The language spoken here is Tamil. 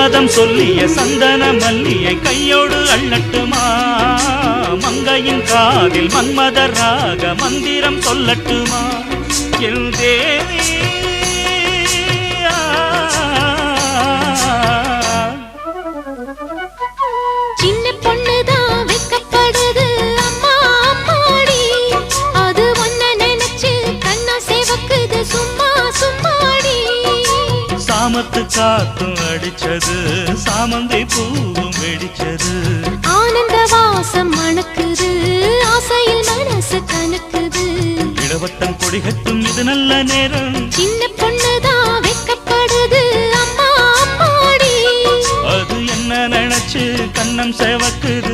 சம்மதம் சொல்லிய சந்தன மல்லியை கையோடு அள்ளட்டுமா மங்கையின் காதில் மன்மதராக மந்திரம் சொல்லட்டுமா என் தேவி சின்ன பொண்ணுதான் வெக்கப்படுது அம்மா அம்மாடி அது ஒன்ன நினைச்சு கண்ணா சேவக்குது சும்மா சும்மாடி சாமத்து காத்தும் அடிச்சது சாமந்தை பூவும் வெடிச்சது ஆனந்த வாசம் மணக்குது ஆசையில் மனசு கணக்குது இளவட்டம் கொடிகட்டும் இது நல்ல நேரம் சின்ன பொண்ணுதான் வெக்கப்படுது அம்மா அம்மாடி அது என்ன நினைச்சு கண்ணம் சேவக்குது